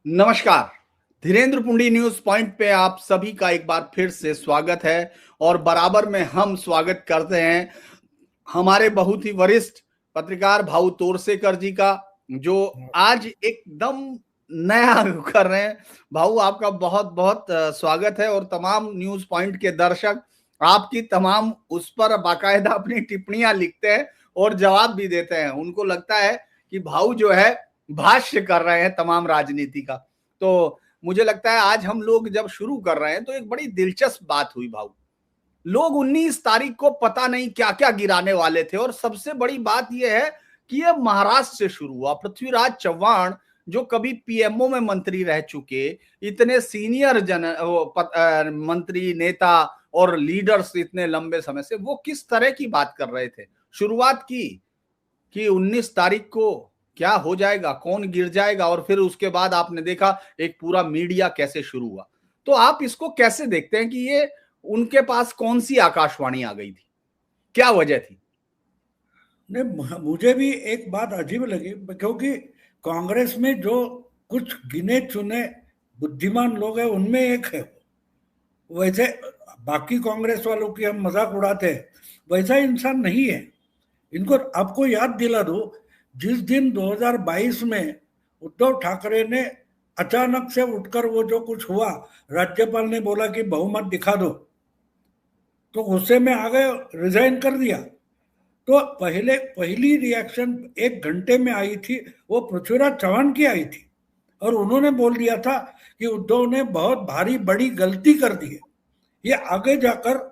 नमस्कार। Dhirendra पुंडी news point पे आप सभी का एक बार फिर से स्वागत है। और बराबर में हम स्वागत करते हैं हमारे बहुत ही वरिष्ठ पत्रकार भाऊ तोरसेकर जी का, जो आज एकदम नया कर रहे हैं। भाऊ, आपका बहुत बहुत स्वागत है। और तमाम न्यूज पॉइंट के दर्शक आपकी तमाम उस पर बाकायदा अपनी टिप्पणियां लिखते हैं और जवाब भी देते हैं। उनको लगता है कि भाऊ जो है भाष्य कर रहे हैं तमाम राजनीति का। तो मुझे लगता है आज हम लोग जब शुरू कर रहे हैं तो एक बड़ी दिलचस्प बात हुई भाऊ। लोग 19 तारीख को पता नहीं क्या क्या गिराने वाले थे, और सबसे बड़ी बात यह है कि यह महाराष्ट्र से शुरू हुआ। पृथ्वीराज चव्हाण, जो कभी पीएमओ में मंत्री रह चुके, इतने सीनियर मंत्री, नेता और लीडर्स इतने लंबे समय से, वो किस तरह की बात कर रहे थे। शुरुआत की कि 19 तारीख को क्या हो जाएगा, कौन गिर जाएगा, और फिर उसके बाद आपने देखा एक पूरा मीडिया कैसे शुरू हुआ। तो आप इसको कैसे देखते हैं कि ये उनके पास कौन सी आकाशवाणी आ गई थी, क्या वजह थी? नहीं, मुझे भी एक बात अजीब लगी क्योंकि कांग्रेस में जो कुछ गिने चुने बुद्धिमान लोग हैं उनमें एक है। वैसे बाकी कांग्रेस वालों की हम मजाक उड़ाते हैं, वैसा इंसान नहीं है। इनको आपको याद दिला दो, जिस दिन 2022 में उद्धव ठाकरे ने अचानक से उठकर वो जो कुछ हुआ, राज्यपाल ने बोला कि बहुमत दिखा दो, तो गुस्से में आ गए, रिजाइन कर दिया। तो पहली रिएक्शन 1 घंटे में आई थी, वो पृथ्वीराज चौहान की आई थी, और उन्होंने बोल दिया था कि उद्धव ने बहुत भारी बड़ी गलती कर दी है, ये आगे जाकर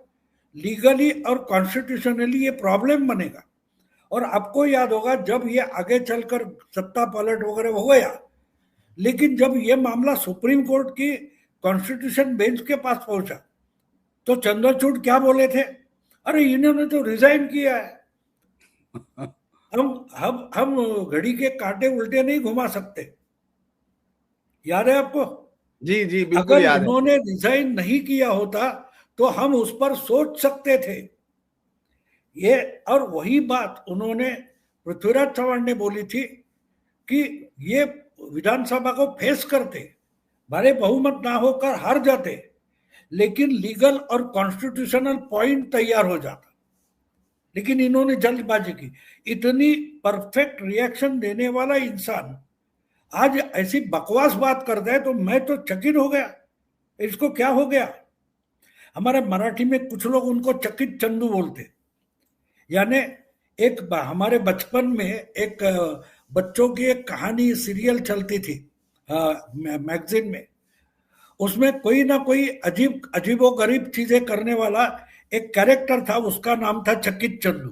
लीगली और कॉन्स्टिट्यूशनली ये प्रॉब्लम बनेगा। और आपको याद होगा जब ये आगे चलकर सत्ता पलट वगैरह हो गया, लेकिन जब ये मामला सुप्रीम कोर्ट की कॉन्स्टिट्यूशन बेंच के पास पहुंचा तो चंद्रचूड़ क्या बोले थे, अरे इन्होंने तो रिजाइन किया है, हम घड़ी के कांटे उल्टे नहीं घुमा सकते। याद है आपको? जी जी, बिल्कुल अगर याद है। इन्होंने रिजाइन नहीं किया होता तो हम उस पर सोच सकते थे ये। और वही बात उन्होंने, पृथ्वीराज चौहान ने बोली थी कि ये विधानसभा को फेस करते, भले बहुमत ना होकर हार जाते, लेकिन लीगल और कॉन्स्टिट्यूशनल पॉइंट तैयार हो जाता। लेकिन इन्होंने जल्दबाजी की। इतनी परफेक्ट रिएक्शन देने वाला इंसान आज ऐसी बकवास बात करता है तो मैं तो चकित हो गया, इसको क्या हो गया। हमारे मराठी में कुछ लोग उनको चकित चंदू बोलते, यानी हमारे बचपन में एक बच्चों की एक कहानी सीरियल चलती थी मैगजीन में, उसमें कोई ना कोई अजीबो गरीब चीजें करने वाला एक कैरेक्टर था, उसका नाम था चकित चंदू।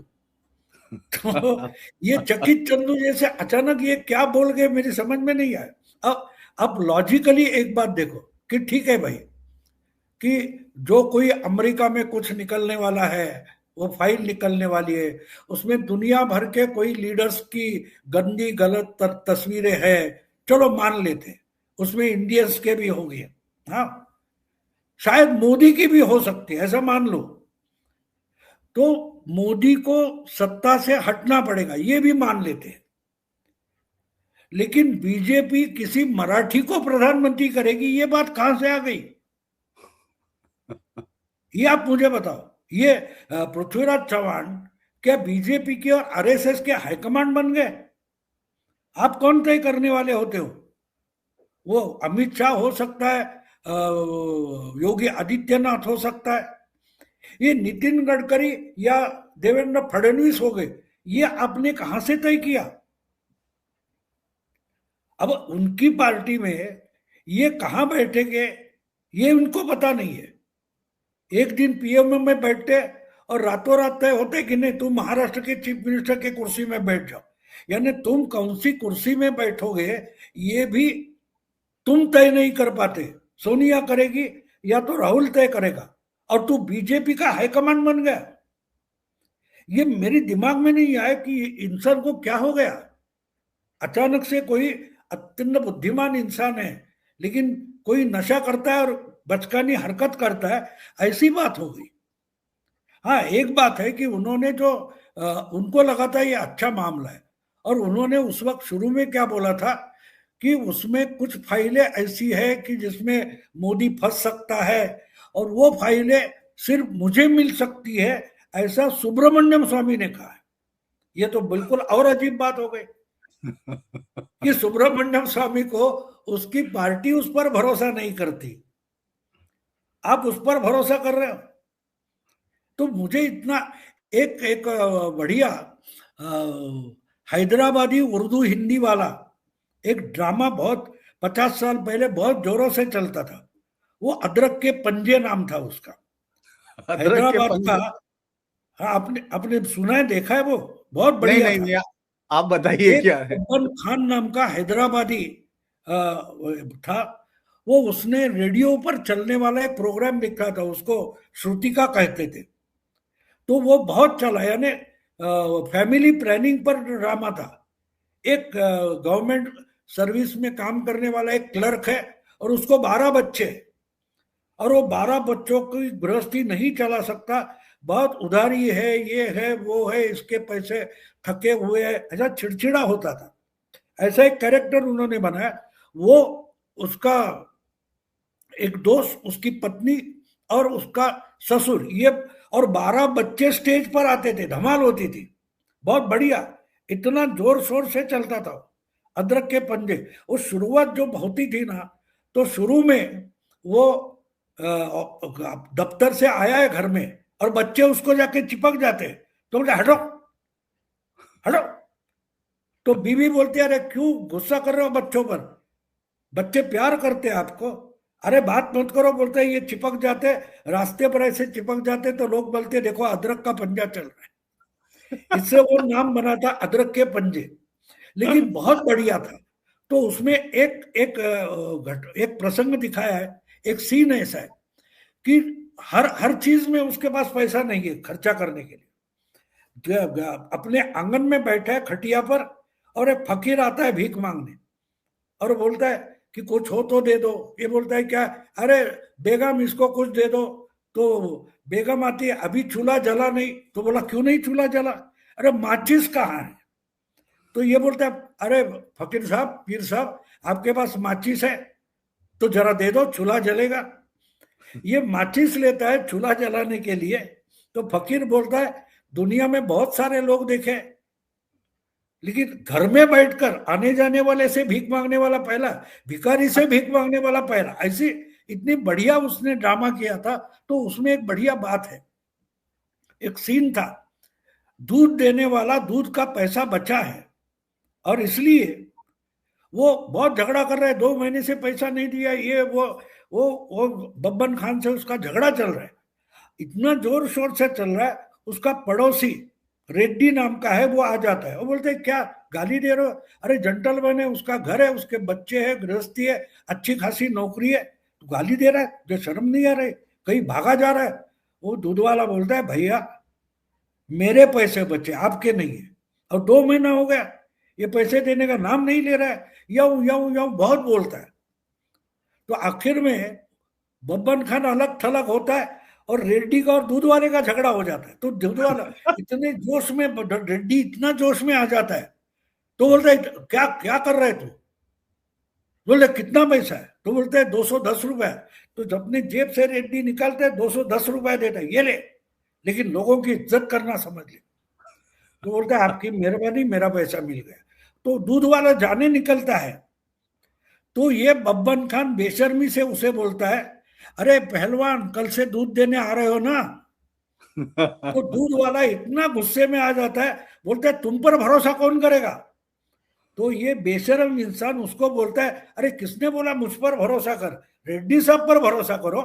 तो ये चकित चंदू जैसे अचानक ये क्या बोल गए मेरी समझ में नहीं आया। अब लॉजिकली एक बात देखो कि ठीक है भाई, कि जो कोई अमेरिका में कुछ निकलने वाला है, वो फाइल निकलने वाली है, उसमें दुनिया भर के कोई लीडर्स की गंदी गलत तस्वीरें हैं, चलो मान लेते हैं, उसमें इंडियंस के भी होंगे, हाँ, शायद मोदी की भी हो सकती है, ऐसा मान लो, तो मोदी को सत्ता से हटना पड़ेगा, ये भी मान लेते हैं। लेकिन बीजेपी किसी मराठी को प्रधानमंत्री करेगी, ये बात कहां से आ गई, ये आप मुझे बताओ। ये पृथ्वीराज चौहान क्या बीजेपी के और आरएसएस के हाईकमांड बन गए? आप कौन तय करने वाले होते हो? वो अमित शाह हो सकता है, योगी आदित्यनाथ हो सकता है, ये नितिन गडकरी या देवेंद्र फडणवीस हो गए, ये आपने कहां से तय किया? अब उनकी पार्टी में ये कहां बैठेंगे ये उनको पता नहीं है। एक दिन पीएम में बैठते और रातों रात तय होते कि नहीं तुम महाराष्ट्र के चीफ मिनिस्टर के कुर्सी में बैठ जाओ, यानी तुम कौन सी कुर्सी में बैठोगे ये भी तुम तय नहीं कर पाते। सोनिया करेगी या तो राहुल तय करेगा, और तू बीजेपी का हाईकमांड बन गया। ये मेरे दिमाग में नहीं आया कि इंसान को क्या हो गया। अचानक से कोई अत्यंत बुद्धिमान इंसान है लेकिन कोई नशा करता है और बचकानी हरकत करता है, ऐसी बात हो गई। हाँ, एक बात है कि उन्होंने जो उनको लगा था ये अच्छा मामला है, और उन्होंने उस वक्त शुरू में क्या बोला था कि उसमें कुछ फाइलें ऐसी है कि जिसमें मोदी फंस सकता है और वो फाइलें सिर्फ मुझे मिल सकती है, ऐसा सुब्रमण्यम स्वामी ने कहा है। ये तो बिल्कुल और अजीब बात हो गई कि सुब्रमण्यम स्वामी को उसकी पार्टी उस पर भरोसा नहीं करती, आप उस पर भरोसा कर रहे हो। तो मुझे इतना एक एक बढ़िया हैदराबादी उर्दू हिंदी वाला एक ड्रामा बहुत 50 साल पहले बहुत जोरों से चलता था, वो अदरक के पंजे नाम था उसका, अदरक के हैदराबाद का। पंजे? हाँ, आपने आपने सुना है, देखा है? वो बहुत नहीं बढ़िया नहीं था। नहीं, आप बताइए एक क्या है। बब्बन खान नाम का हैदराबादी था, वो उसने रेडियो पर चलने वाला एक प्रोग्राम लिखा था, उसको श्रुतिका कहते थे। तो वो बहुत चला, यानी फैमिली प्लानिंग पर ड्रामा था। एक गवर्नमेंट सर्विस में काम करने वाला एक क्लर्क है और उसको 12 बच्चे, और वो 12 बच्चों की गृहस्थी नहीं चला सकता, बहुत उधारी है, ये है वो है, इसके पैसे थके हुए हैं, ऐसा चिड़चिड़ा होता था। ऐसा एक कैरेक्टर उन्होंने बनाया। वो उसका एक दोस्त, उसकी पत्नी और उसका ससुर, ये और 12 बच्चे स्टेज पर आते थे, धमाल होती थी, बहुत बढ़िया, इतना जोर शोर से चलता था अदरक के पंजे। वो शुरुआत जो होती थी ना, तो शुरू में वो दफ्तर से आया है घर में और बच्चे उसको जाके चिपक जाते, तो बोले हटो हटो। तो बीवी बोलती है अरे क्यों गुस्सा कर रहे हो बच्चों पर, बच्चे प्यार करते हैं आपको। अरे बात मत करो, बोलते हैं ये चिपक जाते, रास्ते पर ऐसे चिपक जाते तो लोग बोलते देखो अदरक का पंजा चल रहा है। इससे वो नाम बना था अदरक के पंजे, लेकिन बहुत बढ़िया था। तो उसमें एक प्रसंग दिखाया है, एक सीन ऐसा है कि हर हर चीज में उसके पास पैसा नहीं है खर्चा करने के लिए। अपने आंगन में बैठा है खटिया पर, और एक फकीर आता है भीख मांगने, और बोलता है कि कुछ हो तो दे दो। ये बोलता है क्या, अरे बेगम इसको कुछ दे दो। तो बेगम आती है, अभी चूल्हा जला नहीं। तो बोला क्यों नहीं चूल्हा जला, अरे माचिस कहाँ है। तो ये बोलता है अरे फकीर साहब, पीर साहब, आपके पास माचिस है तो जरा दे दो, चूल्हा जलेगा। ये माचिस लेता है चूल्हा जलाने के लिए। तो फकीर बोलता है दुनिया में बहुत सारे लोग देखे, लेकिन घर में बैठकर आने जाने वाले से भीख मांगने वाला पहला, भिखारी से भीख मांगने वाला पहला। ऐसी इतनी बढ़िया उसने ड्रामा किया था। तो उसमें एक बढ़िया बात है, एक सीन था, दूध देने वाला, दूध का पैसा बचा है और इसलिए वो बहुत झगड़ा कर रहा है, 2 महीने से पैसा नहीं दिया, ये वो बब्बन खान से उसका झगड़ा चल रहा है, इतना जोर शोर से चल रहा है। उसका पड़ोसी रेड्डी नाम का है, वो आ जाता है और बोलते हैं क्या गाली दे रहे हो, अरे जेंटलमैन है, उसका घर है, उसके बच्चे हैं, गृहस्थी है, अच्छी खासी नौकरी है, तो गाली दे रहा है, जो शर्म नहीं आ रही, कहीं भागा जा रहा है। वो दूध वाला बोलता है भैया मेरे पैसे बचे, आपके नहीं है, और 2 महीना हो गया ये पैसे देने का नाम नहीं ले रहा है, यऊ यऊ यऊ बहुत बोलता है। तो आखिर में बब्बन खान अलग थलग होता है और रेड्डी का और दूध वाले का झगड़ा हो जाता है। तो दूध वाला इतने जोश में, रेड्डी इतना जोश में आ जाता है, तो बोलता है क्या क्या कर रहे तू, बोले कितना पैसा है, तो बोलते हैं 210 रुपए। तो जब अपने जेब से रेड्डी निकालते हैं 210 रुपए देता है, ये ले, लेकिन लोगों की इज्जत करना समझ ले। तो बोलता है आपकी मेहरबानी, मेरा पैसा मिल गया। तो दूध वाला जाने निकलता है, तो ये बब्बन खान बेशर्मी से उसे बोलता है अरे पहलवान कल से दूध देने आ रहे हो ना। तो दूध वाला इतना गुस्से में आ जाता है, बोलता है तुम पर भरोसा कौन करेगा। तो ये बेशर्म इंसान उसको बोलता है अरे किसने बोला मुझ पर भरोसा कर, रेड्डी साहब पर भरोसा करो।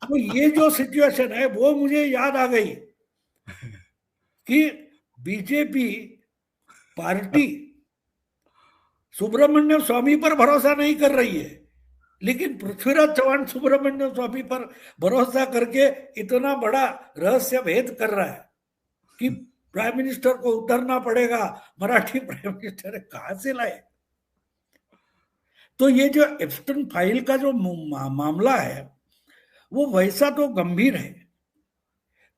तो ये जो सिचुएशन है वो मुझे याद आ गई कि बीजेपी पार्टी सुब्रमण्यम स्वामी पर भरोसा नहीं कर रही है, लेकिन पृथ्वीराज चौहान सुब्रमण्यम स्वामी पर भरोसा करके इतना बड़ा रहस्य भेद कर रहा है कि प्राइम मिनिस्टर को उतरना पड़ेगा, मराठी प्राइम मिनिस्टर है, कहां से लाए। तो ये जो एप्स्टन फाइल का जो मामला है वो वैसा तो गंभीर है,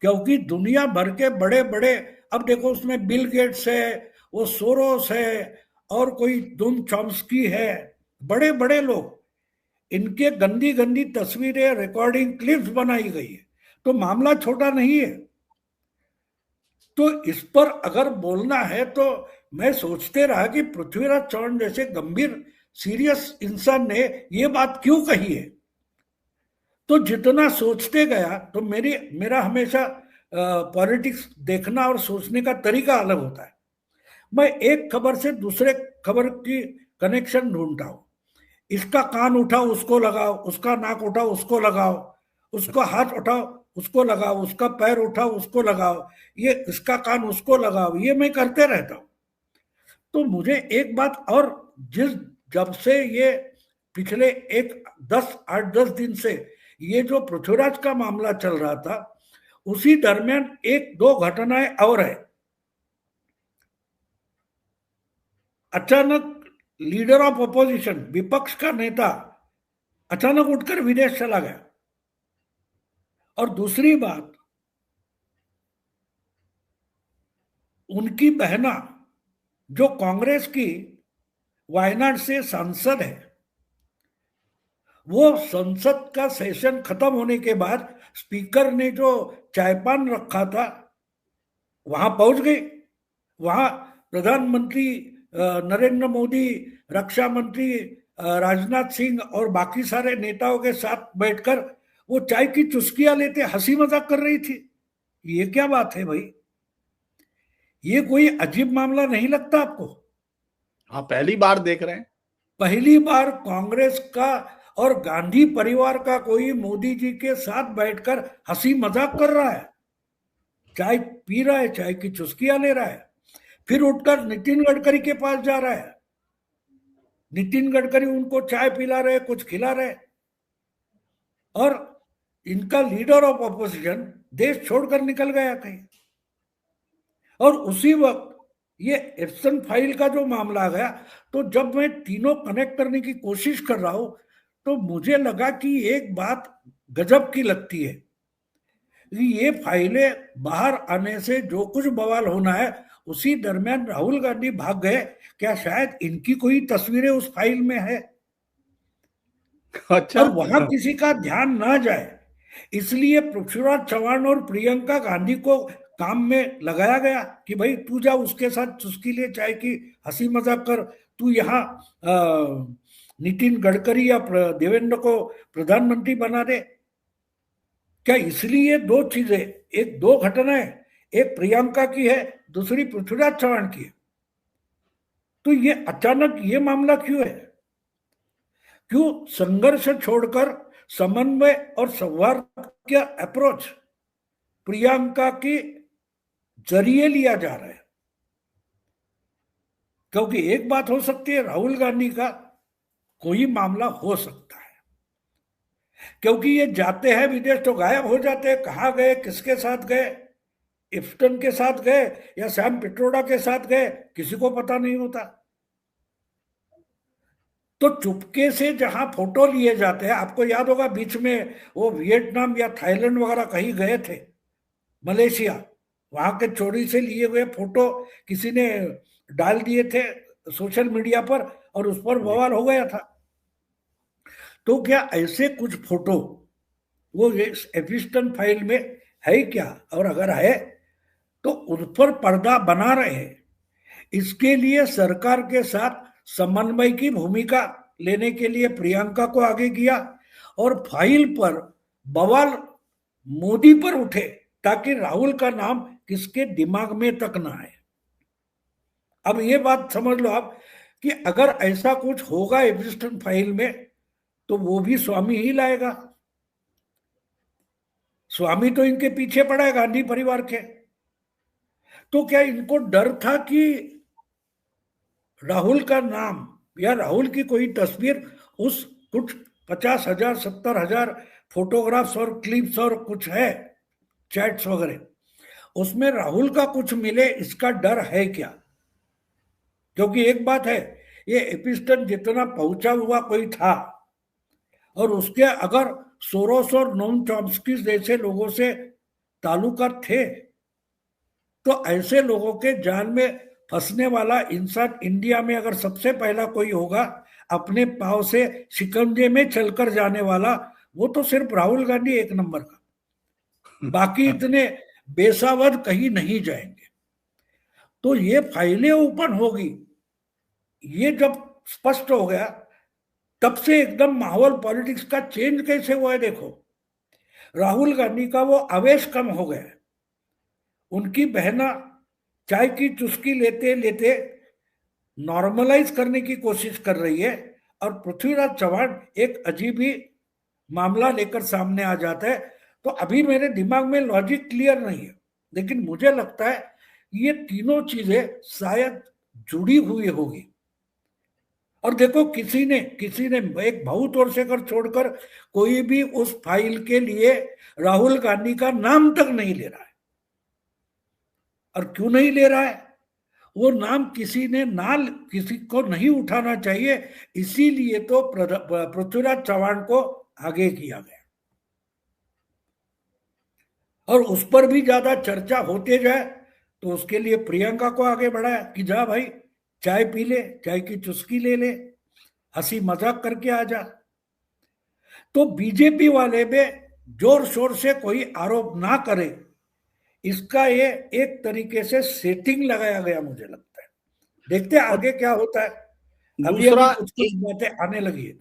क्योंकि दुनिया भर के बड़े बड़े, अब देखो उसमें बिल गेट्स है, वो सोरोस है, और कोई नोम चॉम्स्की है, बड़े बड़े लोग, इनके गंदी गंदी तस्वीरें, रिकॉर्डिंग क्लिप्स बनाई गई है। तो मामला छोटा नहीं है। तो इस पर अगर बोलना है तो मैं सोचते रहा कि पृथ्वीराज चौहान जैसे गंभीर सीरियस इंसान ने ये बात क्यों कही है। तो जितना सोचते गया तो मेरा हमेशा पॉलिटिक्स देखना और सोचने का तरीका अलग होता है। मैं एक खबर से दूसरे खबर की कनेक्शन ढूंढता हूं। इसका कान उठाओ उसको लगाओ, उसका नाक उठाओ उसको लगाओ, उसका हाथ उठाओ उसको लगाओ, उसका पैर उठाओ उसको लगाओ, ये इसका कान उसको लगाओ, ये मैं करते रहता हूं। तो मुझे एक बात और, जब से ये पिछले 8-10 दिन से ये जो पृथ्वीराज का मामला चल रहा था, उसी दरमियान 1-2 घटनाएं और है। अचानक लीडर ऑफ अपोजिशन, विपक्ष का नेता अचानक उठकर विदेश चला गया। और दूसरी बात, उनकी बहना जो कांग्रेस की वायनाड से सांसद है, वो संसद का सेशन खत्म होने के बाद स्पीकर ने जो चायपान रखा था वहां पहुंच गई। वहां प्रधानमंत्री नरेंद्र मोदी, रक्षा मंत्री राजनाथ सिंह और बाकी सारे नेताओं के साथ बैठकर वो चाय की चुस्कियां लेते हंसी मजाक कर रही थी। ये क्या बात है भाई? ये कोई अजीब मामला नहीं लगता आपको? हाँ, पहली बार देख रहे हैं। पहली बार कांग्रेस का और गांधी परिवार का कोई मोदी जी के साथ बैठकर हंसी मजाक कर रहा है, चाय पी रहा है, चाय की चुस्कियां ले रहा है, फिर उठकर नितिन गडकरी के पास जा रहा है। नितिन गडकरी उनको चाय पिला रहे, कुछ खिला रहे, और इनका लीडर ऑफ अपोजिशन देश छोड़कर निकल गया कहीं। और उसी वक्त ये एप्सन फाइल का जो मामला गया, तो जब मैं तीनों कनेक्ट करने की कोशिश कर रहा हूं तो मुझे लगा कि एक बात गजब की लगती है कि ये फाइलें बाहर आने से जो कुछ बवाल होना है, उसी दरमियान राहुल गांधी भाग गए। क्या शायद इनकी कोई तस्वीरें उस फाइल में है? अच्छा। और वहां किसी का ध्यान ना जाए, इसलिए पृथ्वीराज चौहान और प्रियंका गांधी को काम में लगाया गया कि भाई तू जा उसके साथ चुस्की ले, चाय की हंसी मजाक कर, तू यहाँ नितिन गडकरी या देवेंद्र को प्रधानमंत्री बना दे। क्या इसलिए दो चीजें, एक दो घटनाएं, एक प्रियंका की है, दूसरी पृथ्वीराज चौहान की है, तो ये अचानक ये मामला क्यों है? क्यों संघर्ष छोड़कर समन्वय और संवाद का अप्रोच प्रियंका के जरिए लिया जा रहा है? क्योंकि एक बात हो सकती है, राहुल गांधी का कोई मामला हो सकता है, क्योंकि ये जाते हैं विदेश तो गायब हो जाते हैं। कहाँ गए, किसके साथ गए, इफ्टन के साथ गए या सैम पिट्रोडा के साथ गए, किसी को पता नहीं होता। तो चुपके से जहां फोटो लिए जाते हैं, आपको याद होगा बीच में वो वियतनाम या थाईलैंड वगैरह कहीं गए थे, मलेशिया, वहां के चोरी से लिए हुए फोटो किसी ने डाल दिए थे सोशल मीडिया पर और उस पर बवाल हो गया था। तो क्या ऐसे कुछ फोटो वो एपिस्टन फाइल में है क्या? और अगर है तो उन पर पर्दा बना रहे हैं। इसके लिए सरकार के साथ समन्वय की भूमिका लेने के लिए प्रियंका को आगे किया और फाइल पर बवाल मोदी पर उठे ताकि राहुल का नाम किसके दिमाग में तक ना आए। अब ये बात समझ लो आप कि अगर ऐसा कुछ होगा एपिस्टन फाइल में तो वो भी स्वामी ही लाएगा। स्वामी तो इनके पीछे पड़ा है, गांधी परिवार के। तो क्या इनको डर था कि राहुल का नाम या राहुल की कोई तस्वीर उस कुछ 50,000 70,000 फोटोग्राफ्स और क्लिप्स और कुछ है चैट्स वगैरह, उसमें राहुल का कुछ मिले, इसका डर है क्या? क्योंकि एक बात है, ये एपिस्टन जितना पहुंचा हुआ कोई था और उसके अगर सोरोस और नोम चॉम्स्की जैसे लोगों से ताल्लुकात थे तो ऐसे लोगों के जान में हंसने वाला इंसान इंडिया में अगर सबसे पहला कोई होगा अपने पाव से शिकंजे में चलकर जाने वाला, वो तो सिर्फ राहुल गांधी एक नंबर का। बाकी इतने बेसावध कहीं नहीं जाएंगे। तो ये फाइलें ओपन होगी, ये जब स्पष्ट हो गया, तब से एकदम माहौल पॉलिटिक्स का चेंज कैसे हुआ है देखो। राहुल गांधी का वो आवेश कम हो गया है। उनकी बहना चाय की चुस्की लेते लेते नॉर्मलाइज करने की कोशिश कर रही है, और पृथ्वीराज चौहान एक अजीब ही मामला लेकर सामने आ जाता है। तो अभी मेरे दिमाग में लॉजिक क्लियर नहीं है, लेकिन मुझे लगता है ये तीनों चीजें शायद जुड़ी हुई होगी। और देखो, किसी ने एक भाऊ तोरसेकर छोड़कर कोई भी उस फाइल के लिए राहुल गांधी का नाम तक नहीं ले रहा है। और क्यों नहीं ले रहा है? वो नाम किसी को नहीं उठाना चाहिए, इसीलिए तो पृथ्वीराज चौहान को आगे किया गया। और उस पर भी ज्यादा चर्चा होते जाए तो उसके लिए प्रियंका को आगे बढ़ाया कि जा भाई, चाय पी ले, चाय की चुस्की ले ले, हंसी मजाक करके आ जा। तो बीजेपी वाले में जोर शोर से कोई आरोप ना करे, इसका ये एक तरीके से सेटिंग लगाया गया मुझे लगता है। देखते हैं आगे क्या होता है। अभी दूसरा कुछ बातें आने लगी है।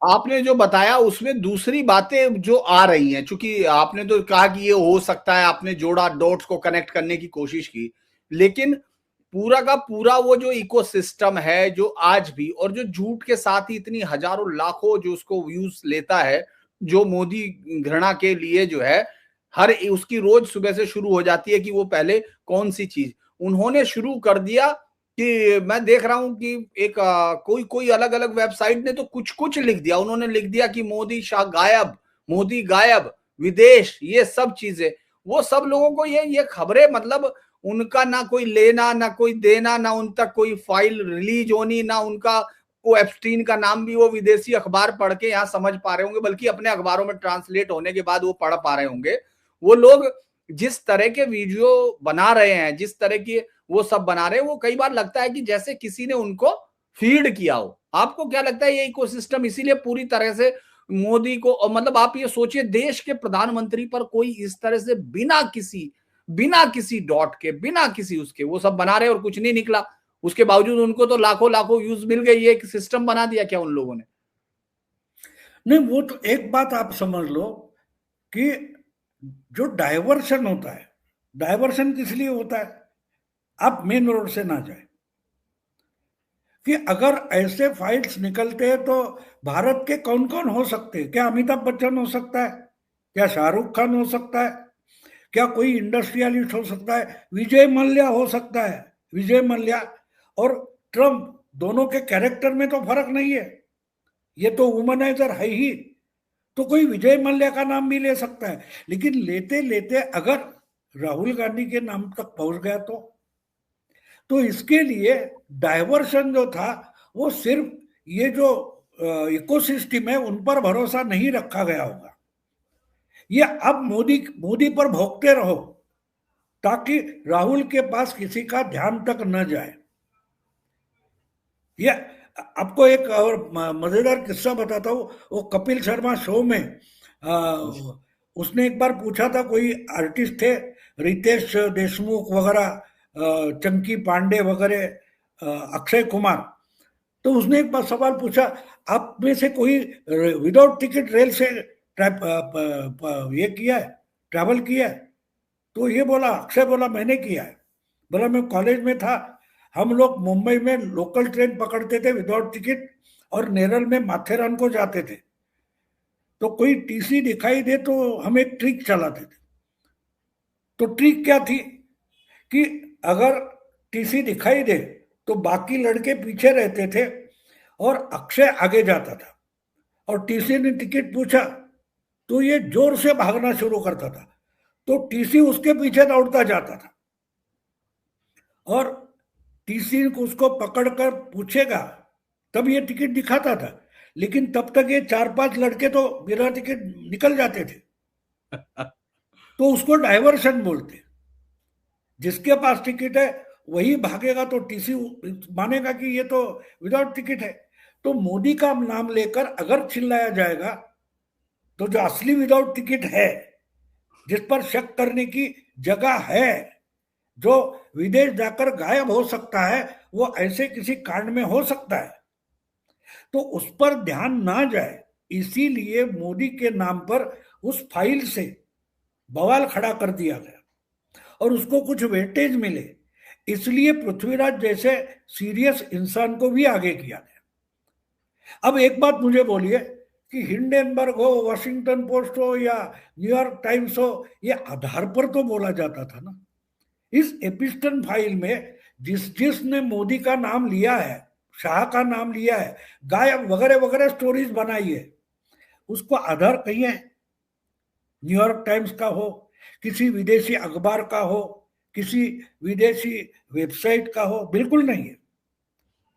आपने जो बताया उसमें दूसरी बातें जो आ रही हैं, चूंकि आपने तो कहा कि ये हो सकता है, आपने जोड़ा, डॉट्स को कनेक्ट करने की कोशिश की, लेकिन पूरा का पूरा वो जो इकोसिस्टम है जो आज भी, और जो झूठ के साथ ही इतनी हजारों लाखों जो उसको व्यूज लेता है, जो मोदी घृणा के लिए जो है, हर उसकी रोज सुबह से शुरू हो जाती है कि वो पहले कौन सी चीज उन्होंने शुरू कर दिया। कि मैं देख रहा हूं कि एक कोई अलग अलग वेबसाइट ने तो कुछ कुछ लिख दिया, उन्होंने लिख दिया कि मोदी शाह गायब, मोदी गायब, विदेश, ये सब चीजें। वो सब लोगों को ये खबरें, मतलब उनका ना कोई लेना ना कोई देना, ना उन तक कोई फाइल रिलीज होनी, ना उनका वो एप्स्टीन का नाम भी वो विदेशी अखबार पढ़ के यहाँ समझ पा रहे होंगे, बल्कि अपने अखबारों में ट्रांसलेट होने के बाद वो पढ़ पा रहे होंगे। वो लोग जिस तरह के वीडियो बना रहे हैं, जिस तरह की वो सब बना रहे हैं, वो कई बार लगता है कि जैसे किसी ने उनको फीड किया हो। आपको क्या लगता है ये इकोसिस्टम इसीलिए पूरी तरह से मोदी को, मतलब आप ये सोचिए, देश के प्रधानमंत्री पर कोई इस तरह से बिना किसी डॉट के, बिना किसी उसके वो सब बना रहे और कुछ नहीं निकला, उसके बावजूद उनको तो लाखों लाखों व्यूज मिल गए। ये एक सिस्टम बना दिया क्या उन लोगों ने? नहीं, वो तो एक बात आप समझ लो कि जो डायवर्शन होता है, डायवर्शन किस लिए होता है? आप मेन रोड से ना जाए। कि अगर ऐसे फाइल्स निकलते हैं तो भारत के कौन कौन हो सकते हैं? क्या अमिताभ बच्चन हो सकता है? क्या शाहरुख खान हो सकता है? क्या कोई इंडस्ट्रियलिस्ट हो सकता है? विजय मल्ल्या हो सकता है। विजय मल्ल्या और ट्रम्प दोनों के कैरेक्टर में तो फर्क नहीं है, ये तो वुमनाइजर है ही। तो कोई विजय मल्ल्या का नाम भी ले सकता है, लेकिन लेते लेते अगर राहुल गांधी के नाम तक पहुंच गया तो इसके लिए डायवर्शन जो था वो सिर्फ ये जो इकोसिस्टम है उन पर भरोसा नहीं रखा गया होगा। ये अब मोदी पर भोंकते रहो ताकि राहुल के पास किसी का ध्यान तक न जाए। ये आपको एक और मजेदार किस्सा बताता हूँ। वो कपिल शर्मा शो में उसने एक बार पूछा था, कोई आर्टिस्ट थे, रितेश देशमुख वगैरह, चंकी पांडे वगैरह, अक्षय कुमार, तो उसने एक बार सवाल पूछा, आप में से कोई विदाउट टिकट रेल से ये किया है, ट्रैवल किया है? तो ये बोला, अक्षय बोला मैंने किया है। बोला मैं कॉलेज में था, हम लोग मुंबई में लोकल ट्रेन पकड़ते थे विदाउट टिकट और नेरल में माथेरान को जाते थे। तो कोई टीसी दिखाई दे तो हम एक ट्रिक चलाते थे। तो ट्रिक क्या थी कि अगर टीसी दिखाई दे तो बाकी लड़के पीछे रहते थे और अक्षय आगे जाता था, और टीसी ने टिकट पूछा तो ये जोर से भागना शुरू करता था, तो टीसी उसके पीछे दौड़ता जाता था और टीसी को उसको पकड़कर पूछेगा तब ये टिकट दिखाता था। लेकिन तब तक ये 4-5 लड़के तो बिना टिकट निकल जाते थे। तो उसको डायवर्शन बोलते। जिसके पास टिकट है वही भागेगा तो टीसी मानेगा कि ये तो विदाउट टिकट है। तो मोदी का नाम लेकर अगर चिल्लाया जाएगा तो जो असली विदाउट टिकट है, जिस पर शक करने की जगह है, जो विदेश जाकर गायब हो सकता है, वो ऐसे किसी कांड में हो सकता है, तो उस पर ध्यान ना जाए। इसीलिए मोदी के नाम पर उस फाइल से बवाल खड़ा कर दिया गया और उसको कुछ वेटेज मिले, इसलिए पृथ्वीराज जैसे सीरियस इंसान को भी आगे किया गया। अब एक बात मुझे बोलिए कि हिंडेनबर्ग हो, वॉशिंगटन पोस्ट हो या न्यूयॉर्क टाइम्स हो, ये आधार पर तो बोला जाता था ना। इस एपिस्टन फाइल में जिसने मोदी का नाम लिया है, शाह का नाम लिया है, गायब वगैरह वगैरह स्टोरीज बनाई है, उसको आधार कहिए न्यूयॉर्क टाइम्स का हो, किसी विदेशी अखबार का हो, किसी विदेशी वेबसाइट का हो, बिल्कुल नहीं है।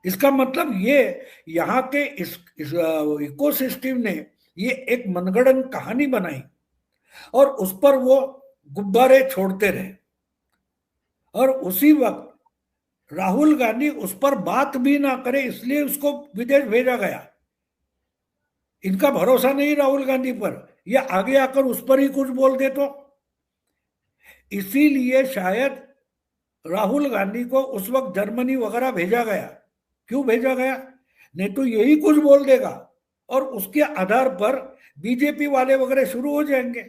इसका मतलब ये यहाँ के इस इकोसिस्टम ने ये एक मनगढ़ंत कहानी बनाई और उस पर वो गुब्बारे छोड़ते रहे, और उसी वक्त राहुल गांधी उस पर बात भी ना करे इसलिए उसको विदेश भेजा गया। इनका भरोसा नहीं राहुल गांधी पर, या आगे आकर उस पर ही कुछ बोल दे तो। इसीलिए शायद राहुल गांधी को उस वक्त जर्मनी वगैरह भेजा गया। क्यों भेजा गया? नहीं तो यही कुछ बोल देगा और उसके आधार पर बीजेपी वाले वगैरह शुरू हो जाएंगे,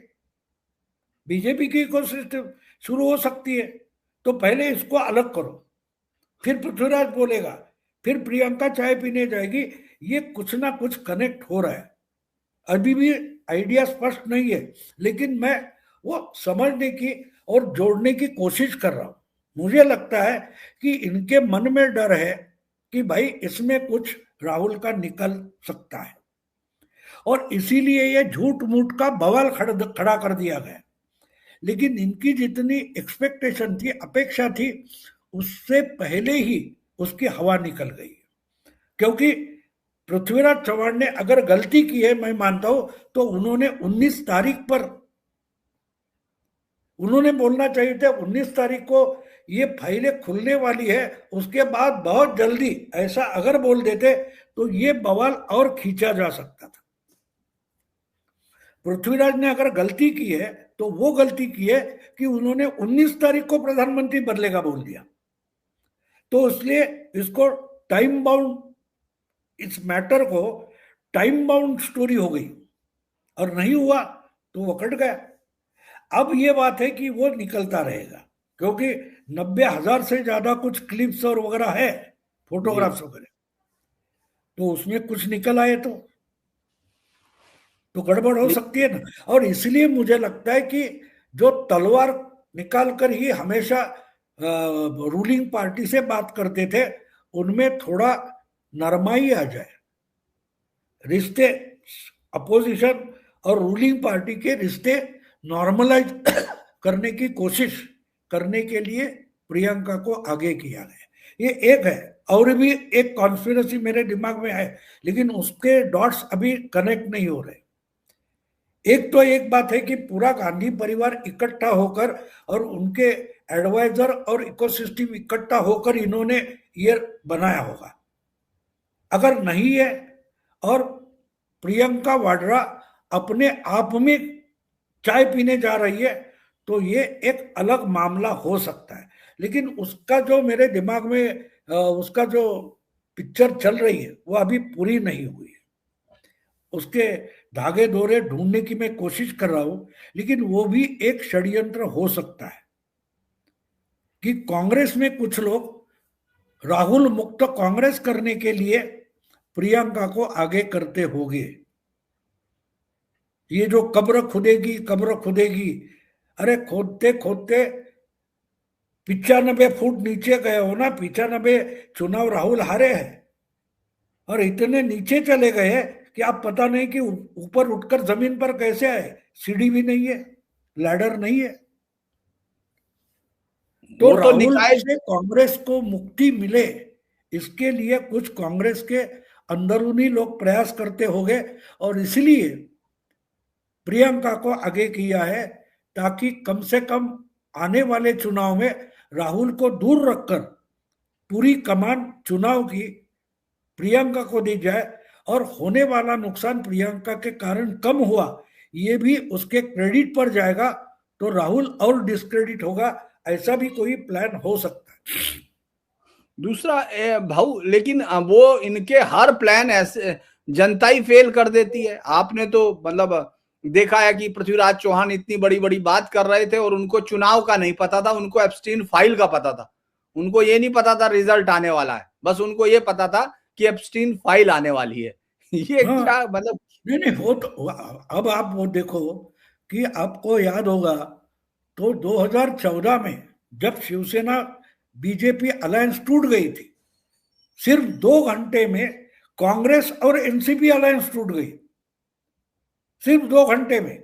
बीजेपी की इकोसिस्टम शुरू हो सकती है। तो पहले इसको अलग करो, फिर पृथ्वीराज बोलेगा, फिर प्रियंका चाय पीने जाएगी। ये कुछ ना कुछ कनेक्ट हो रहा है, अभी भी आइडिया स्पष्ट नहीं है, लेकिन मैं वो समझने की और जोड़ने की कोशिश कर रहा हूं। मुझे लगता है कि इनके मन में डर है कि भाई इसमें कुछ राहुल का निकल सकता है, और इसीलिए ये झूठ मूठ का बवाल खड़ा कर दिया गया। लेकिन इनकी जितनी एक्सपेक्टेशन थी, अपेक्षा थी, उससे पहले ही उसकी हवा निकल गई। क्योंकि पृथ्वीराज चौहान ने अगर गलती की है, मैं मानता हूं, तो उन्होंने 19 तारीख पर उन्होंने बोलना चाहिए था 19 तारीख को ये फाइलें खुलने वाली है, उसके बाद बहुत जल्दी ऐसा अगर बोल देते तो ये बवाल और खींचा जा सकता था। पृथ्वीराज ने अगर गलती की है तो वो गलती की है कि उन्होंने 19 तारीख को प्रधानमंत्री बदलेगा बोल दिया, तो इसलिए इसको टाइम बाउंड, इस मैटर को टाइम बाउंड स्टोरी हो गई और नहीं हुआ तो वो कट गया। अब ये बात है कि वो निकलता रहेगा, क्योंकि 90,000 से ज्यादा कुछ क्लिप्स और वगैरह है, फोटोग्राफ्स वगैरह, तो उसमें कुछ निकल आए तो गड़बड़ हो सकती है ना। और इसलिए मुझे लगता है कि जो तलवार निकाल कर ही हमेशा रूलिंग पार्टी से बात करते थे, उनमें थोड़ा नरमाई आ जाए। रिश्ते अपोजिशन और रूलिंग पार्टी के रिश्ते नॉर्मलाइज करने की कोशिश करने के लिए प्रियंका को आगे किया गया। ये एक है, और भी एक कॉन्स्पिरेसी मेरे दिमाग में है, लेकिन उसके डॉट्स अभी कनेक्ट नहीं हो रहे। एक तो एक बात है कि पूरा गांधी परिवार इकट्ठा होकर और उनके एडवाइजर और इकोसिस्टम इकट्ठा होकर इन्होंने ये बनाया होगा। अगर नहीं है और प्रियंका वाड्रा अपने आप में चाय पीने जा रही है तो ये एक अलग मामला हो सकता है। लेकिन उसका जो मेरे दिमाग में उसका जो पिक्चर चल रही है वो अभी पूरी नहीं हुई है। उसके धागे धोरे ढूंढने की मैं कोशिश कर रहा हूं, लेकिन वो भी एक षड्यंत्र हो सकता है कि कांग्रेस में कुछ लोग राहुल मुक्त कांग्रेस करने के लिए प्रियंका को आगे करते होंगे। ये जो कब्र खुदेगी, अरे खोदते खोदते 95 फुट नीचे गए हो ना। 95 चुनाव राहुल हारे हैं और इतने नीचे चले गए कि आप पता नहीं कि ऊपर उठकर जमीन पर कैसे आए। सीढ़ी भी नहीं है, लैडर नहीं है। तो राहुल से कांग्रेस को मुक्ति मिले, इसके लिए कुछ कांग्रेस के अंदरूनी लोग प्रयास करते होंगे और इसलिए प्रियंका को आगे किया है, ताकि कम से कम आने वाले चुनाव में राहुल को दूर रखकर पूरी कमान चुनाव की प्रियंका को दी जाए और होने वाला नुकसान प्रियंका के कारण कम हुआ, ये भी उसके क्रेडिट पर जाएगा, तो राहुल और डिस्क्रेडिट होगा। ऐसा भी कोई प्लान हो सकता है। दूसरा भाऊ, लेकिन वो इनके हर प्लान ऐसे जनता ही फेल कर देती है। आपने तो मतलब देखा है कि पृथ्वीराज चौहान इतनी बड़ी बड़ी बात कर रहे थे और उनको चुनाव का नहीं पता था, उनको एब्सटीन फाइल का पता था। उनको ये नहीं पता था रिजल्ट आने वाला है, बस उनको ये पता था कि एब्सटीन फाइल आने वाली है। ये हाँ, क्या मतलब? नहीं नहीं, वो तो अब आप वो देखो कि आपको याद होगा तो 2014 में जब शिवसेना बीजेपी अलायंस टूट गई थी, सिर्फ 2 घंटे में कांग्रेस और एनसीपी अलायंस टूट गई। सिर्फ 2 घंटे में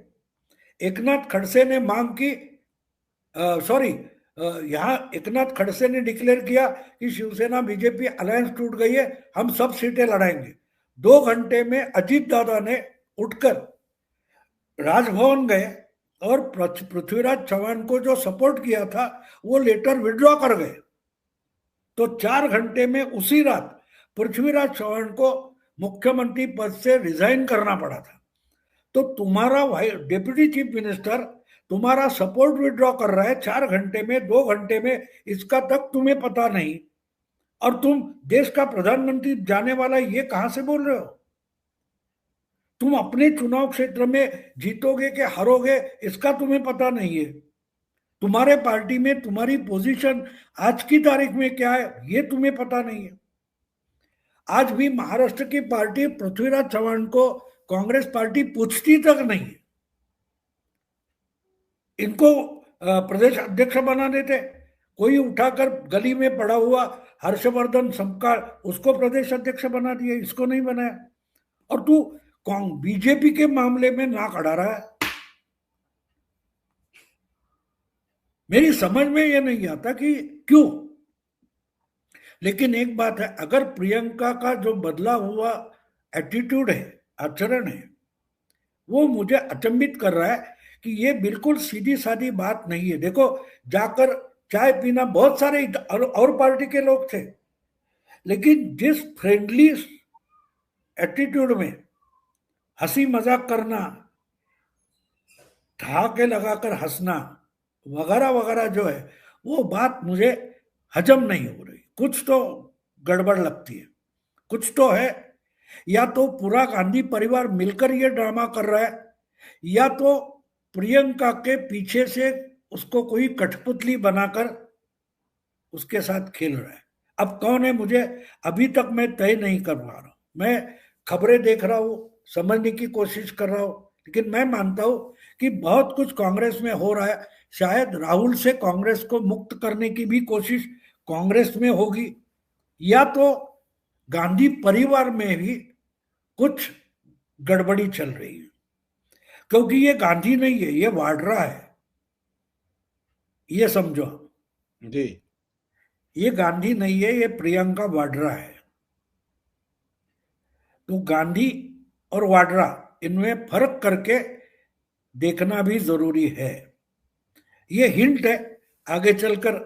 एकनाथ खड़से ने मांग की, सॉरी, यहाँ एकनाथ खड़से ने डिक्लेयर किया कि शिवसेना बीजेपी अलायंस टूट गई है, हम सब सीटें लड़ाएंगे। 2 घंटे में अजीत दादा ने उठकर राजभवन गए और पृथ्वीराज चौहान को जो सपोर्ट किया था वो लेटर विड्रॉ कर गए। तो 4 घंटे में उसी रात पृथ्वीराज चौहान को मुख्यमंत्री पद से रिजाइन करना पड़ा था। तो तुम्हारा डिप्टी चीफ मिनिस्टर तुम्हारा सपोर्ट विड्रॉ कर रहा है 4 घंटे में, 2 घंटे में, इसका तक तुम्हें पता नहीं, और तुम देश का प्रधानमंत्री जाने वाला ये कहां से बोल रहे हो? तुम अपने चुनाव क्षेत्र में जीतोगे कि हारोगे इसका तुम्हें पता नहीं है। तुम्हारे पार्टी में तुम्हारी पोजीशन आज की तारीख में क्या है ये तुम्हें पता नहीं है। आज भी महाराष्ट्र की पार्टी पृथ्वीराज चौहान को कांग्रेस पार्टी पूछती तक नहीं है। इनको प्रदेश अध्यक्ष बना देते, कोई उठाकर गली में पड़ा हुआ हर्षवर्धन समकार उसको प्रदेश अध्यक्ष बना दिया, इसको नहीं बनाया। और तू बीजेपी के मामले में नाक अड़ा रहा है। मेरी समझ में ये नहीं आता कि क्यों। लेकिन एक बात है, अगर प्रियंका का जो बदला हुआ एटीट्यूड है, आचरण है, वो मुझे अचंभित कर रहा है कि ये बिल्कुल सीधी सादी बात नहीं है। देखो, जाकर चाय पीना बहुत सारे और पार्टी के लोग थे, लेकिन जिस फ्रेंडली एटीट्यूड में हंसी मजाक करना, ठहाके लगाकर हंसना वगैरह वगैरह जो है, वो बात मुझे हजम नहीं हो रही। कुछ तो गड़बड़ लगती है, कुछ तो है। या तो पूरा गांधी परिवार मिलकर ये ड्रामा कर रहा है, या तो प्रियंका के पीछे से उसको कोई कठपुतली बनाकर उसके साथ खेल रहा है। अब कौन है मुझे अभी तक मैं तय नहीं कर पा रहा हूं। मैं खबरें देख रहा हूं, समझने की कोशिश कर रहा हूं, लेकिन मैं मानता हूं कि बहुत कुछ कांग्रेस में हो रहा है। शायद राहुल से कांग्रेस को मुक्त करने की भी कोशिश कांग्रेस में होगी, या तो गांधी परिवार में भी कुछ गड़बड़ी चल रही है। क्योंकि ये गांधी नहीं है, ये वाड्रा है, ये समझो जी। ये गांधी नहीं है, ये प्रियंका वाड्रा है। तो गांधी और वाड्रा इनमें फर्क करके देखना भी जरूरी है। ये हिंट है, आगे चलकर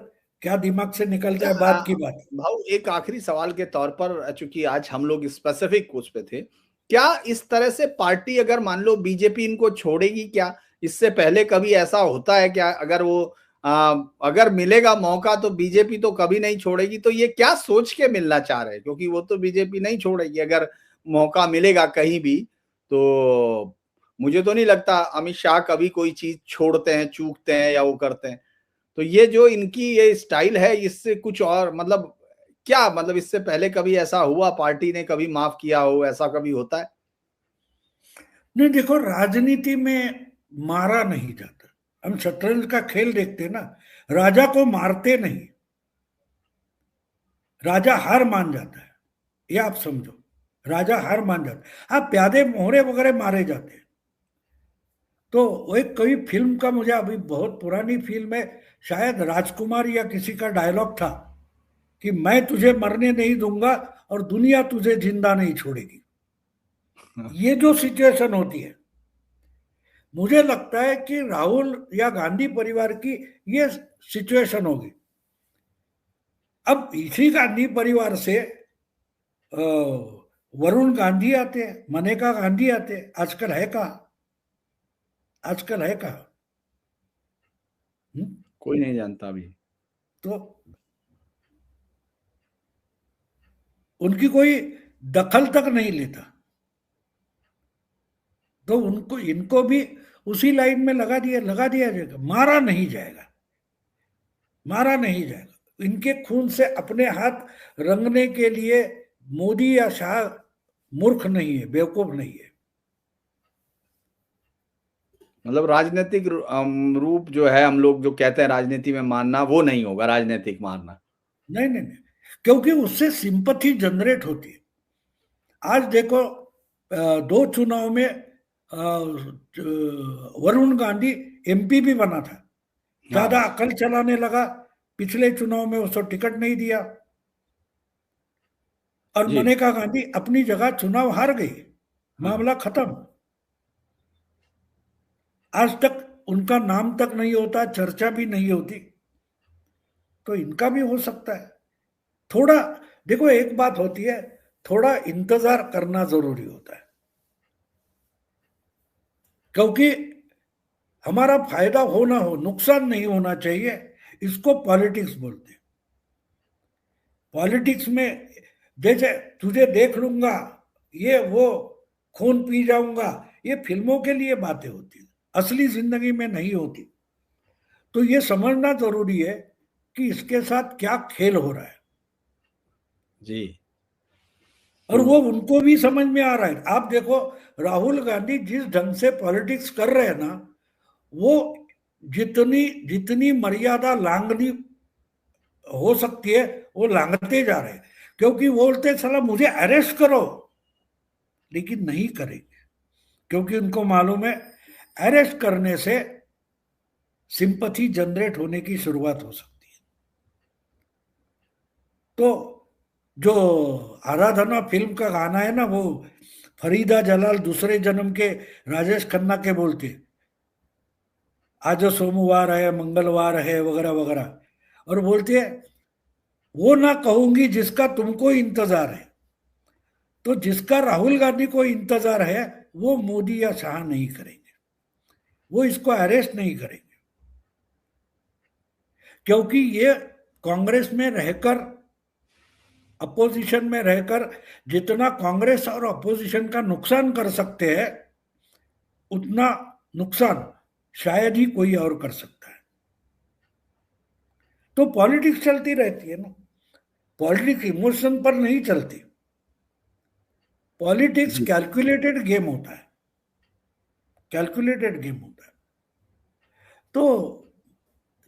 क्या दिमाग से निकलता है बात की बात। भाऊ, एक आखिरी सवाल के तौर पर, चूंकि आज हम लोग स्पेसिफिक उस पे थे, क्या इस तरह से पार्टी अगर मान लो बीजेपी इनको छोड़ेगी क्या? इससे पहले कभी ऐसा होता है क्या? अगर वो अगर मिलेगा मौका तो बीजेपी तो कभी नहीं छोड़ेगी, तो ये क्या सोच के मिलना चाह रहे हैं? क्योंकि वो तो बीजेपी नहीं छोड़ेगी अगर मौका मिलेगा कहीं भी। तो मुझे तो नहीं लगता अमित शाह कभी कोई चीज छोड़ते हैं, चूकते हैं या वो करते हैं। तो ये जो इनकी ये स्टाइल है, इससे कुछ और मतलब क्या, मतलब इससे पहले कभी ऐसा हुआ, पार्टी ने कभी माफ किया हो, ऐसा कभी होता है? नहीं, देखो, राजनीति में मारा नहीं जाता। हम शतरंज का खेल देखते हैं ना, राजा को मारते नहीं, राजा हार मान जाता है। ये आप समझो, राजा हार मान जाता है। हाँ, प्यादे मोहरे वगैरह मारे जाते हैं। तो वो एक कोई फिल्म का, मुझे अभी बहुत पुरानी फिल्म है, शायद राजकुमार या किसी का डायलॉग था कि मैं तुझे मरने नहीं दूंगा और दुनिया तुझे जिंदा नहीं छोड़ेगी। ये जो सिचुएशन होती है, मुझे लगता है कि राहुल या गांधी परिवार की ये सिचुएशन होगी अब इसी गांधी परिवार से वरुण गांधी आते हैं, मनेका गांधी आते हैं, आजकल है कहाँ? आजकल है कहाँ? कोई नहीं जानता अभी। तो उनकी कोई दखल तक नहीं लेता। तो उनको, इनको भी उसी लाइन में लगा दिया जाएगा। मारा नहीं जाएगा, मारा नहीं जाएगा। इनके खून से अपने हाथ रंगने के लिए मोदी या शाह मूर्ख नहीं है, बेवकूफ नहीं है। मतलब राजनीतिक रूप जो है, हम लोग जो कहते हैं राजनीति में मानना, वो नहीं होगा राजनीतिक मारना। नहीं नहीं नहीं, क्योंकि उससे सिंपथी जनरेट होती है। आज देखो, दो चुनाव में वरुण गांधी एमपी भी बना था, ज्यादा हाँ अकल चलाने लगा, पिछले चुनाव में उसको टिकट नहीं दिया, और जी। मनेका गांधी अपनी जगह चुनाव हार गई, हाँ मामला खत्म। आज तक उनका नाम तक नहीं होता, चर्चा भी नहीं होती। तो इनका भी हो सकता है। थोड़ा देखो, एक बात होती है, थोड़ा इंतजार करना जरूरी होता है, क्योंकि हमारा फायदा हो ना हो, नुकसान नहीं होना चाहिए। इसको पॉलिटिक्स बोलते हैं। पॉलिटिक्स में जैसे तुझे देख लूंगा, ये वो, खून पी जाऊंगा, ये फिल्मों के लिए बातें होती हैं, असली जिंदगी में नहीं होती। तो ये समझना जरूरी है कि इसके साथ क्या खेल हो रहा है, जी। और तो वो उनको भी समझ में आ रहा है। आप देखो, राहुल गांधी जिस ढंग से पॉलिटिक्स कर रहे हैं ना, वो जितनी जितनी मर्यादा लांघनी हो सकती है वो लांघते जा रहे हैं, क्योंकि वो बोलते साला मुझे अरेस्ट करो, लेकिन नहीं करेंगे, क्योंकि उनको मालूम है अरेस्ट करने से सिंपथी जनरेट होने की शुरुआत हो सकती है। तो जो आराधना फिल्म का गाना है ना, वो फरीदा जलाल दूसरे जन्म के राजेश खन्ना के बोलते, आज सोमवार है, मंगलवार है, वगैरह वगैरह, और बोलते है वो ना कहूंगी जिसका तुमको इंतजार है। तो जिसका राहुल गांधी को इंतजार है, वो मोदी या शाह नहीं करेंगे, वो इसको अरेस्ट नहीं करेंगे, क्योंकि ये कांग्रेस में रहकर, अपोजिशन में रहकर जितना कांग्रेस और अपोजिशन का नुकसान कर सकते हैं, उतना नुकसान शायद ही कोई और कर सकता है। तो पॉलिटिक्स चलती रहती है ना, पॉलिटिक्स इमोशन पर नहीं चलती। पॉलिटिक्स जी। कैलकुलेटेड गेम होता है, कैलकुलेटेड गेम होता है। तो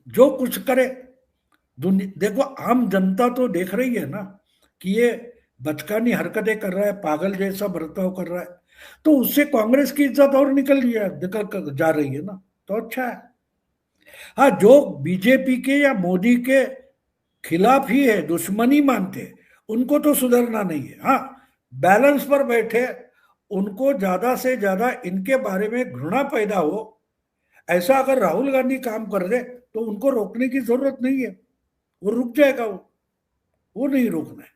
जो कुछ करे, देखो आम जनता तो देख रही है ना कि ये बचकानी हरकतें कर रहा है, पागल जैसा बर्ताव कर रहा है, तो उससे कांग्रेस की इज्जत और निकल कर जा रही है ना, तो अच्छा है। हाँ, जो बीजेपी के या मोदी के खिलाफ ही है, दुश्मनी मानते हैं, उनको तो सुधरना नहीं है। हाँ, बैलेंस पर बैठे, उनको ज्यादा से ज्यादा इनके बारे में घृणा पैदा हो, ऐसा अगर राहुल गांधी काम कर दे तो उनको रोकने की जरूरत नहीं है, वो रुक जाएगा, वो नहीं रोकना है।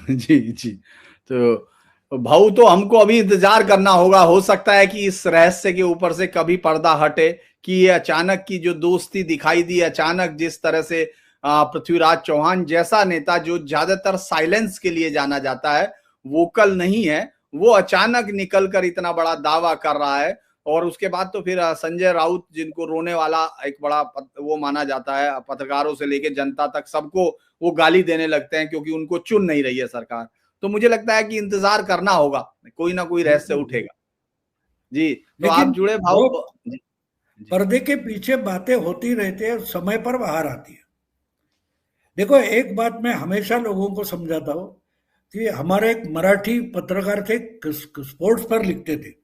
जी जी। तो भाऊ, तो हमको अभी इंतजार करना होगा। हो सकता है कि इस रहस्य के ऊपर से कभी पर्दा हटे, कि ये अचानक की जो दोस्ती दिखाई दी, अचानक जिस तरह से पृथ्वीराज चौहान जैसा नेता जो ज्यादातर साइलेंस के लिए जाना जाता है, वोकल नहीं है, वो अचानक निकलकर इतना बड़ा दावा कर रहा है। और उसके बाद तो फिर संजय राउत, जिनको रोने वाला एक बड़ा वो माना जाता है, पत्रकारों से लेकर जनता तक सबको वो गाली देने लगते हैं, क्योंकि उनको चुन नहीं रही है सरकार। तो मुझे लगता है कि इंतजार करना होगा, कोई ना कोई रहस्य बिल्कुल। उठेगा। जी। तो आप लेकिन जुड़े भाव। वो जी जी। पर्दे के पीछे बातें होती रहती है, समय पर बाहर आती है। देखो, एक बात मैं हमेशा लोगों को समझाता हूँ कि हमारे एक मराठी पत्रकार थे, स्पोर्ट्स पर लिखते थे।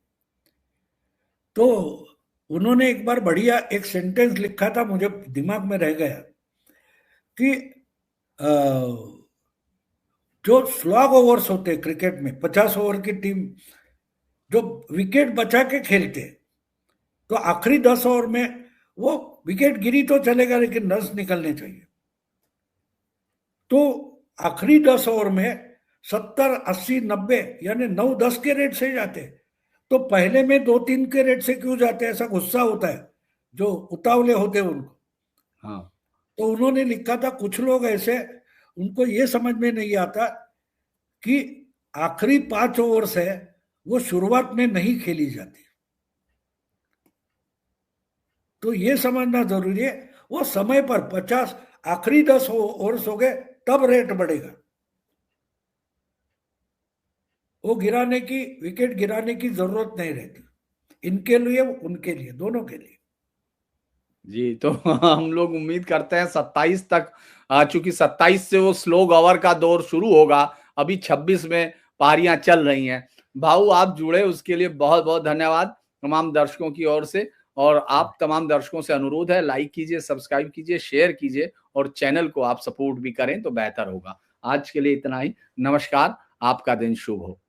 तो उन्होंने एक बार बढ़िया एक सेंटेंस लिखा था, मुझे दिमाग में रह गया, कि अ, जो स्लॉग ओवर्स होते हैं क्रिकेट में, 50 ओवर की टीम जो विकेट बचा के खेलते हैं, तो आखिरी 10 ओवर में वो विकेट गिरी तो चलेगा, लेकिन रन निकलने चाहिए। तो आखिरी 10 ओवर में 70, 80, 90 यानी 9-10 के रेट से जाते, तो पहले में 2-3 के रेट से क्यों जाते? ऐसा गुस्सा होता है जो उतावले होते हैं उनको। हाँ। तो उन्होंने लिखा था, कुछ लोग ऐसे, उनको ये समझ में नहीं आता कि आखिरी 5 ओवर्स है वो शुरुआत में नहीं खेली जाती, तो ये समझना जरूरी है। वो समय पर 50 आखिरी 10 ओवर्स हो गए तब रेट बढ़ेगा। वो गिराने की, विकेट गिराने की जरूरत नहीं रहती, इनके लिए उनके लिए, दोनों के लिए। जी, तो हम लोग उम्मीद करते हैं 27 तक, चूंकि 27 से वो स्लो गवर का दौर शुरू होगा, अभी 26 में पारियां चल रही हैं। भाऊ आप जुड़े उसके लिए बहुत बहुत धन्यवाद तमाम दर्शकों की ओर से, और आप तमाम दर्शकों से अनुरोध है, लाइक कीजिए, सब्सक्राइब कीजिए, शेयर कीजिए, और चैनल को आप सपोर्ट भी करें तो बेहतर होगा। आज के लिए इतना ही, नमस्कार, आपका दिन शुभ हो।